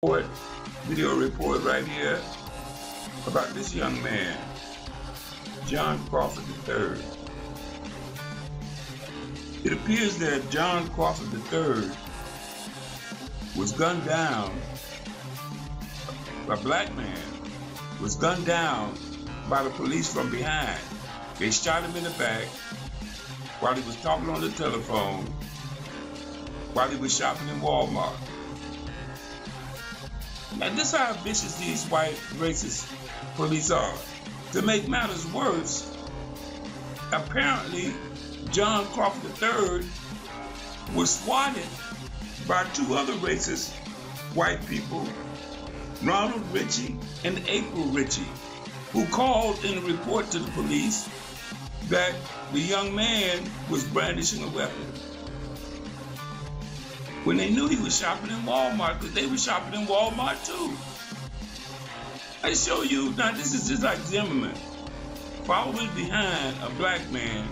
video report right here about this young man, John Crawford III. It appears that John Crawford III was gunned down, a black man was gunned down by the police from behind. They shot him in the back while he was talking on the telephone, while he was shopping in Walmart. Now, this is how vicious these white racist police are. To make matters worse, apparently John Crawford III was swatted by two other racist white people, Ronald Ritchie and April Ritchie, who called in a report to the police that the young man was brandishing a weapon when they knew he was shopping in Walmart, because they were shopping in Walmart too. I show you, now this is just like Zimmerman following behind a black man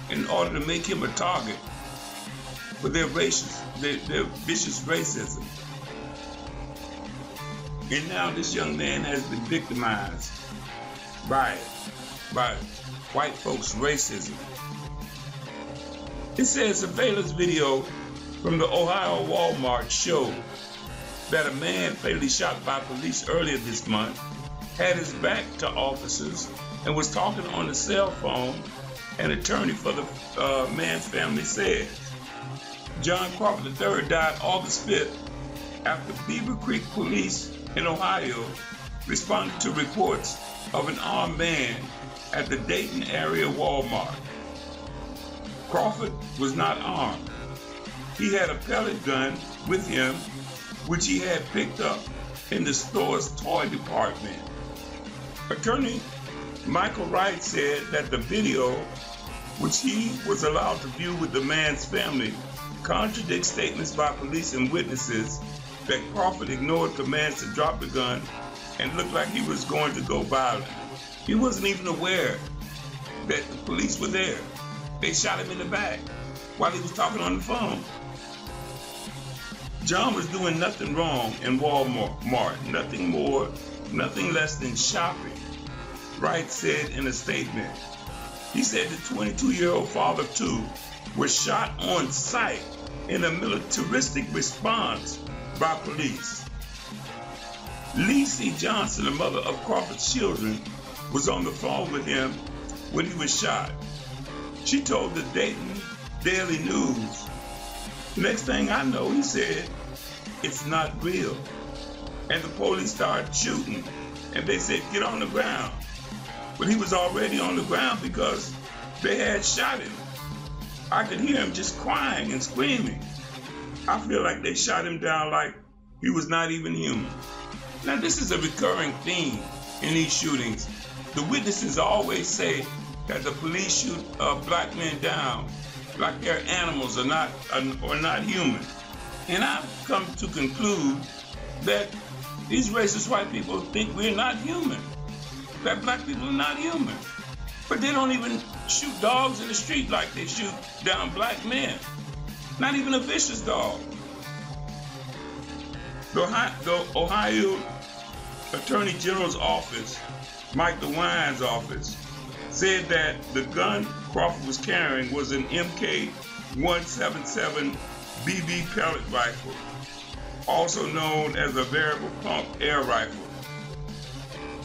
in order to make him a target for their vicious racism. And now this young man has been victimized by white folks' racism. It says surveillance video from the Ohio Walmart showed that a man fatally shot by police earlier this month had his back to officers and was talking on a cell phone, an attorney for the man's family said. John Crawford III died August 5th after Beaver Creek police in Ohio responded to reports of an armed man at the Dayton area Walmart. Crawford was not armed. He had a pellet gun with him, which he had picked up in the store's toy department. Attorney Michael Wright said that the video, which he was allowed to view with the man's family, contradicts statements by police and witnesses that Crawford ignored commands to drop the gun and looked like he was going to go violent. He wasn't even aware that the police were there. They shot him in the back while he was talking on the phone. John was doing nothing wrong in Walmart, nothing more, nothing less than shopping, Wright said in a statement. He said the 22-year-old father of two was shot on sight in a militaristic response by police. Lacey Johnson, the mother of Crawford's children, was on the phone with him when he was shot. She told the Dayton Daily News, "Next thing I know," he said, "it's not real." And the police started shooting, and they said, "Get on the ground." But he was already on the ground because they had shot him. I could hear him just crying and screaming. I feel like they shot him down like he was not even human. Now, this is a recurring theme in these shootings. The witnesses always say that the police shoot black men down like they're animals or not human. And I've come to conclude that these racist white people think we're not human, that black people are not human. But they don't even shoot dogs in the street like they shoot down black men. Not even a vicious dog. The Ohio Attorney General's office, Mike DeWine's office, said that the gun Crawford was carrying was an MK-177 BB pellet rifle, also known as a variable pump air rifle.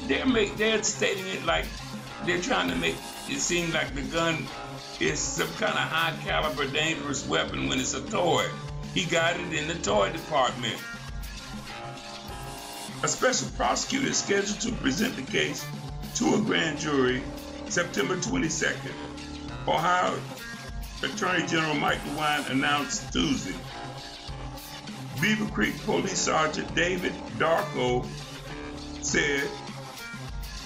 They're stating it like they're trying to make it seem like the gun is some kind of high caliber dangerous weapon when it's a toy. He got it in the toy department. A special prosecutor is scheduled to present the case to a grand jury September 22nd. Ohio Attorney General Mike DeWine announced Tuesday. Beaver Creek Police Sergeant David Darko said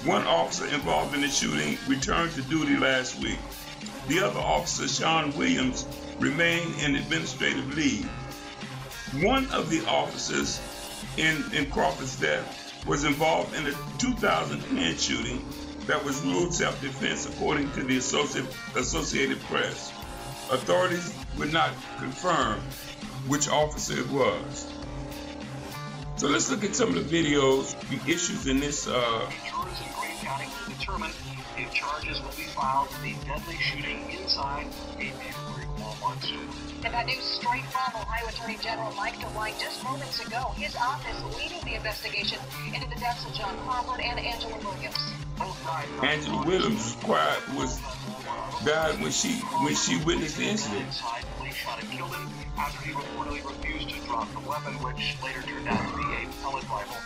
one officer involved in the shooting returned to duty last week. The other officer, Sean Williams, remained in administrative leave. One of the officers in Crawford's death was involved in a 2010 shooting that was ruled self-defense, according to the Associated Press. Authorities would not confirm which officer it was. So let's look at some of the videos, the issues in this. Jurors in Greene County will determine if charges will be filed in the deadly shooting inside a neighborhood Walmart store. And that news straight from Ohio Attorney General Mike DeWine just moments ago. His office leading the investigation into the deaths of John Crawford and Angela Williams. Angela Williams died when she witnessed the incident. Police shot and killed him after he reportedly refused to drop the weapon, which later turned out to be a pellet rifle.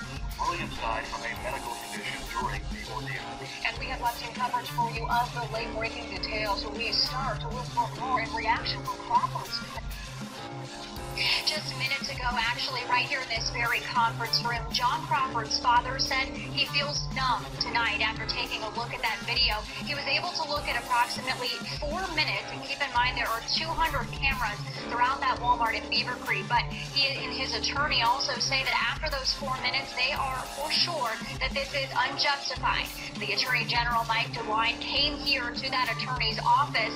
Williams died from a medical condition during the ordeal. And we have left in coverage for you of the late-breaking details. We start to look for more in reaction from Crawford's. Just minutes ago, actually, right here in this very conference room, John Crawford's father said he feels numb tonight after taking a look at that video. He was able to look at approximately 4 minutes, and keep in mind there are 200 cameras throughout that Walmart in Beaver Creek, but he and his attorney also say that after those 4 minutes, they are for sure that this is unjustified. The Attorney General, Mike DeWine, came here to that attorney's office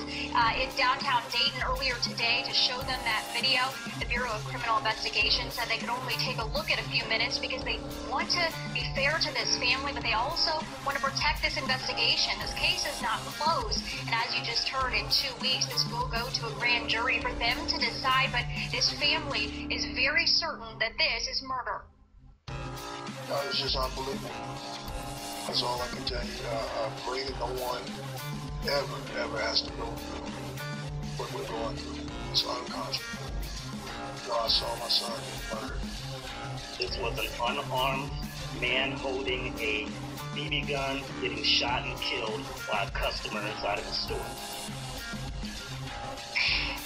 in downtown Dayton earlier today to show them that video. The Bureau of Criminal Investigation said they could only take a look at a few minutes because they want to be fair to this family, but they also want to protect this investigation. This case is not closed, and as you just heard, in 2 weeks, this will go to a grand jury for them to decide, but this family is very certain that this is murder. It's just unbelievable. That's all I can tell you. I pray that no one ever has to go through what we're going through. It's unconscionable. I saw my son get murdered. This was an unarmed man holding a BB gun getting shot and killed by a customer inside of the store.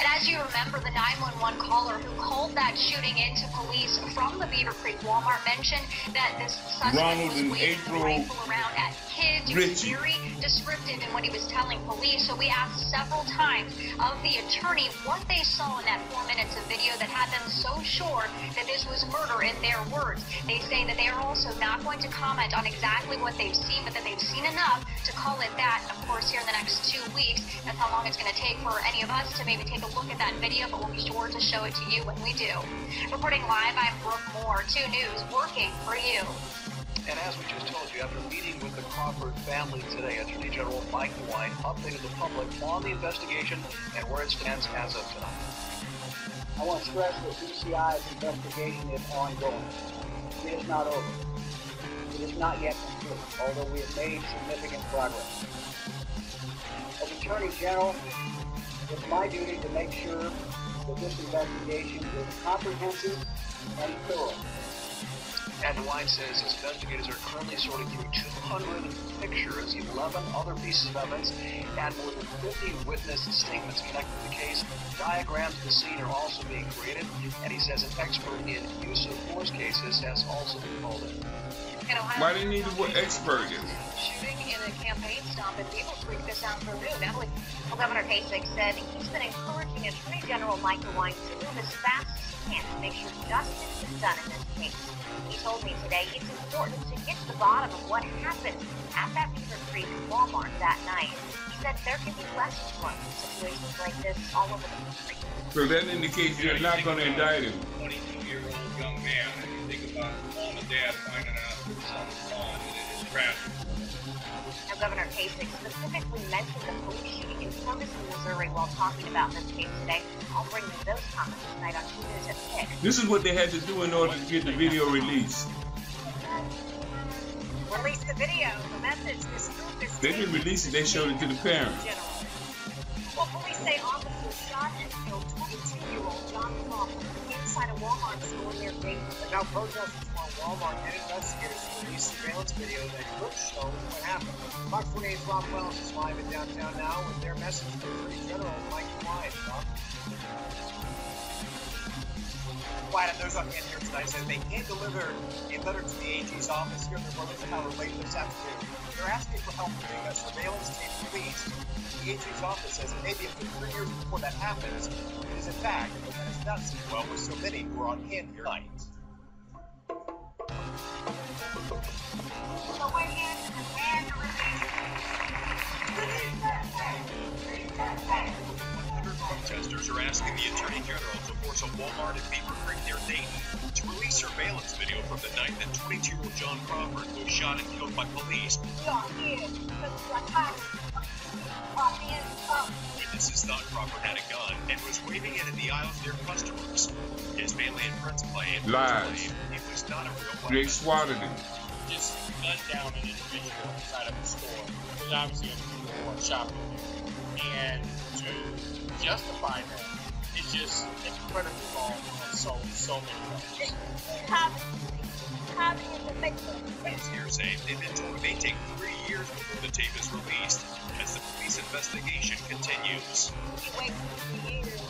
And as you remember, the 911 caller who called that shooting into police from the Beaver Creek Walmart mentioned that this suspect was waving the rifle around at kids. He was very descriptive in what he was telling police. So we asked several times of the attorney what they saw in that 4 minutes of video that had them so sure that this was murder in their words. They say that they are also not going to comment on exactly what they've seen, but that they've seen enough to call it that. Of course, here in the next 2 weeks, that's how long it's going to take for any of us to maybe take a look at that video, but we'll be sure to show it to you when we do. Reporting live, I'm Brooke Moore, 2 News, working for you. And as we just told you, after meeting with the Crawford family today, Attorney General Mike DeWine updated the public on the investigation and where it stands as of tonight. I want to stress that BCI's investigation is ongoing. It is not over. It is not yet complete, although we have made significant progress. As Attorney General, it's my duty to make sure that this investigation is comprehensive and thorough. And DeWine says his investigators are currently sorting through 200 pictures, 11 other pieces of evidence, and more than 50 witness statements connected to the case. Diagrams of the scene are also being created, and he says an expert in use of force cases has also been called in. Why do you need the expert in? Shooting in a campaign stop in Beaver Creek this afternoon. Emily. Well, Governor Kasich said he's been encouraging Attorney General Mike DeWine to move as fast as he can to make sure justice is done in this case. He told me today it's important to get to the bottom of what happened at that Beaver Creek Walmart that night. He said there can be lessons learned in situations like this all over the country. So that indicates you're not going to indict him. 22-year-old young man, and you think about mom and dad finding out their son was gone, and it is tragic. Now, Governor Kasich specifically mentioned the police shooting in Ferguson, Missouri while talking about this case today. I'll bring you those comments tonight on 2 News at 6. This is what they had to do in order to get the video released. Release the video. The message is they didn't release it, they showed it to the parents. Well, police say officers shot and killed 22-year-old John Crawford inside a Walmart store near Dayton. Now protesters want Walmart and investigators to release surveillance video that could show what happened. Fox 48's Rob Wells is live in downtown now with their message to Attorney General Mike DeWine. Quiet News on hand here tonight says they can deliver a letter to the AG's office here in the Orleans Tower late this afternoon. They're asking for help getting a surveillance tape released. The AG's office says it may be up to 3 years before that happens. It is in fact, and it's not seen well with so many who are on hand here tonight. protesters are asking the Attorney General to force a Walmart in Beaver Creek near Dayton to release surveillance video from the night that 22-year-old John Crawford was shot and killed by police. Witnesses thought Crawford had a gun and was waving it in the aisles near customers. His family and friends claim Lies. it was not a real They weapon. swatted him. Just gunned down an individual inside of a store. There's obviously other people who are shopping there. And to justify that is just incredibly wrong on so many levels. Police here say they've been told it may take 3 years before the tape is released as the police investigation continues. Wait for 3 years to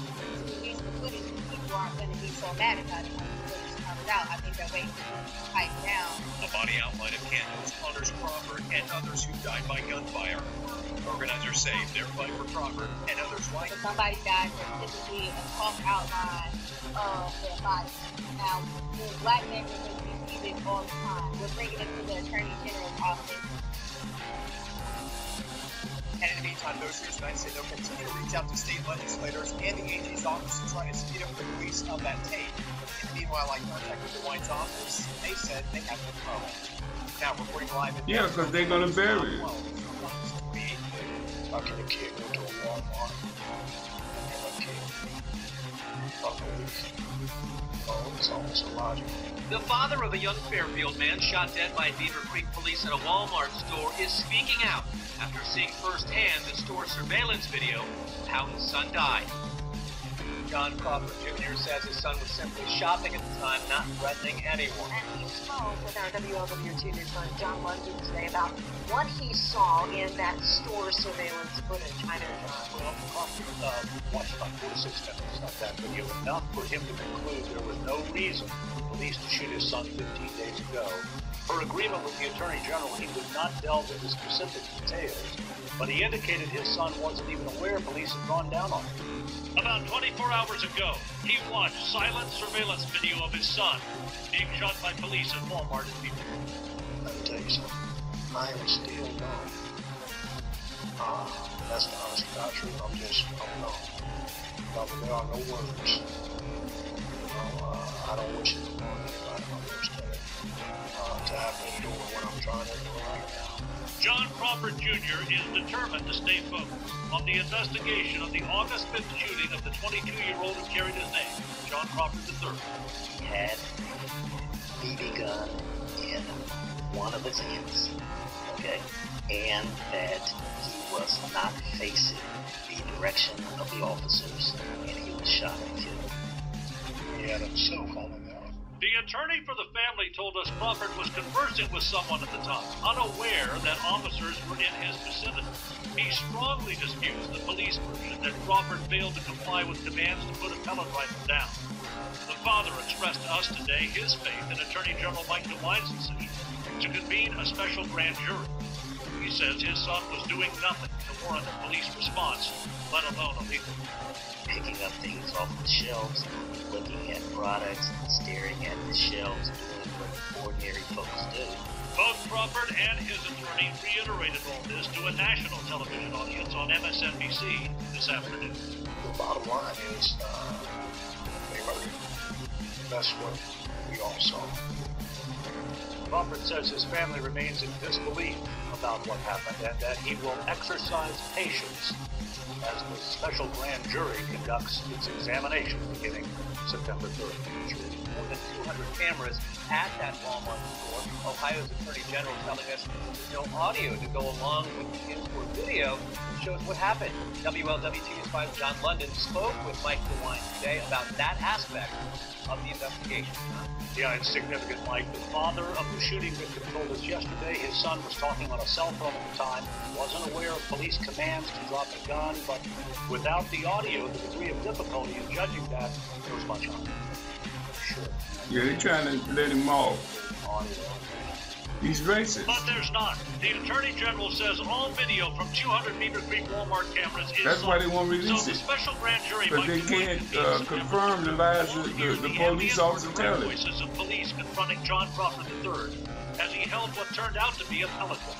release the footage. People aren't going to be so mad about it when the footage comes out. I think they're waiting to pipe down. A body outline of Cantos honors Crawford and others who died by gunfire. Organizers say their fight for Crawford and others like When somebody dies, there's typically a talk outline of their body. Now, the black neighborhood, we see this all the time. We're bringing it to the Attorney General's office. And in the meantime, those here tonight say they'll continue to reach out to state legislators and the AG's office to try to speed up the release of that tape. In the meanwhile, I contacted DeWine's office, and they said they have no problem. Now, reporting live in Yeah, because they're going to bury it. How can a kid go to a Walmart and a kid? Oh, it's almost illogical. The father of a young Fairfield man shot dead by Beaver Creek police at a Walmart store is speaking out after seeing firsthand the store surveillance video of how his son died. John Crawford Jr. says his son was simply shopping at the time, not threatening anyone. And he spoke with our WLWT news son, John London, today about what he saw in that store surveillance footage. I know, John. Well, Crawford watched about 46 minutes of that video, enough for him to conclude there was no reason for police to shoot his son 15 days ago. Per agreement with the Attorney General, he would not delve into specific details, but he indicated his son wasn't even aware police had gone down on him. About 24 hours ago, he watched silent surveillance video of his son being shot by police at Walmart in Beaver. Let me tell you something. I am still numb. That's the honest to God truth. I'm numb. There are no words. I don't wish it upon anybody. I understand to have me doing what I'm trying to do right now. John Crawford Jr. is determined to stay focused on the investigation of the August 5th shooting of the 22-year-old who carried his name, John Crawford III. He had a BB gun in one of his hands, okay? And that he was not facing the direction of the officers, and he was shot and killed. He had himself on the ground. The attorney for the family told us Crawford was conversing with someone at the time, unaware that officers were in his vicinity. He strongly disputes the police version that Crawford failed to comply with commands to put a pellet rifle down. The father expressed to us today his faith in Attorney General Mike DeWine's decision to convene a special grand jury. He says his son was doing nothing to warrant a police response, let alone a legal one. Picking up things off the shelves, looking at products, staring at the shelves, doing what ordinary folks do. Both Crawford and his attorney reiterated all this to a national television audience on MSNBC this afternoon. The bottom line is they murdered him. That's what we all saw. Crawford says his family remains in disbelief about what happened and that he will exercise patience as the special grand jury conducts its examination beginning September 3rd. More than 200 cameras at that Walmart store. Ohio's Attorney General telling us there's no audio to go along with the in-store video that shows what happened. WLWT News 5's John London spoke with Mike DeWine today about that aspect of the investigation. Yeah, it's significant, Mike. The father of the shooting victim told us yesterday his son was talking on a cell phone at the time, wasn't aware of police commands to drop a gun, but without the audio, the degree of difficulty in judging that goes much higher. Sure. Yeah, they're trying to let him off. He's racist. But there's not. The Attorney General says all video from 200 Beaver Creek Walmart cameras is That's why they won't release so it. the special grand jury But they can't confirm the lies that the police officer tell him. Voices of police confronting John Crawford III as he held what turned out to be a pellet gun.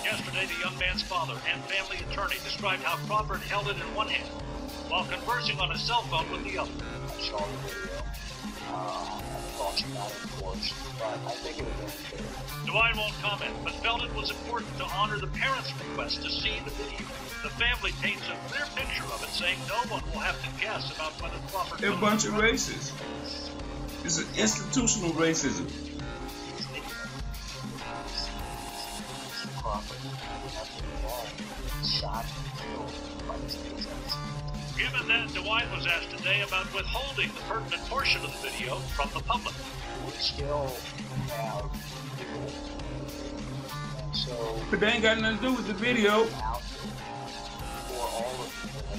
Yesterday, the young man's father and family attorney described how Crawford held it in one hand while conversing on his cell phone with the other. I saw the video. I thought about it, of course, but I think it was unfair. DeWine won't comment, but felt it was important to honor the parents' request to see the video. The family paints a clear picture of it, saying no one will have to guess about whether Crawford... They're a bunch of racists. It's an institutional racism. Given that, DeWine was asked today about withholding the pertinent portion of the video from the public. We still have people, and so... But they ain't got nothing to do with the video. For all of you,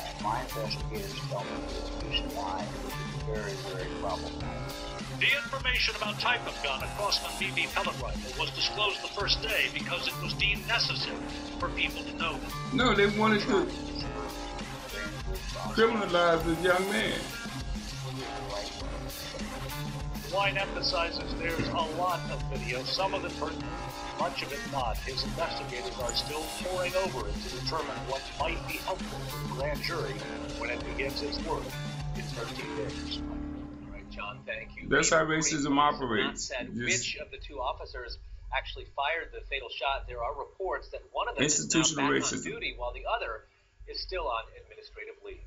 and my investigators tell me that this line is very, very problematic. The information about type of gun, a Crossman BB pellet rifle, was disclosed the first day because it was deemed necessary for people to know that. No, they wanted to criminalize this young man. DeWine emphasizes there's a lot of video, some of it pertinent, much of it not. His investigators are still poring over it to determine what might be helpful to the grand jury when it begins its work in 13 days. John, thank you. That's how racism operates. Which of the two officers actually fired the fatal shot? There are reports that one of them is now back on duty while the other is still on administrative leave.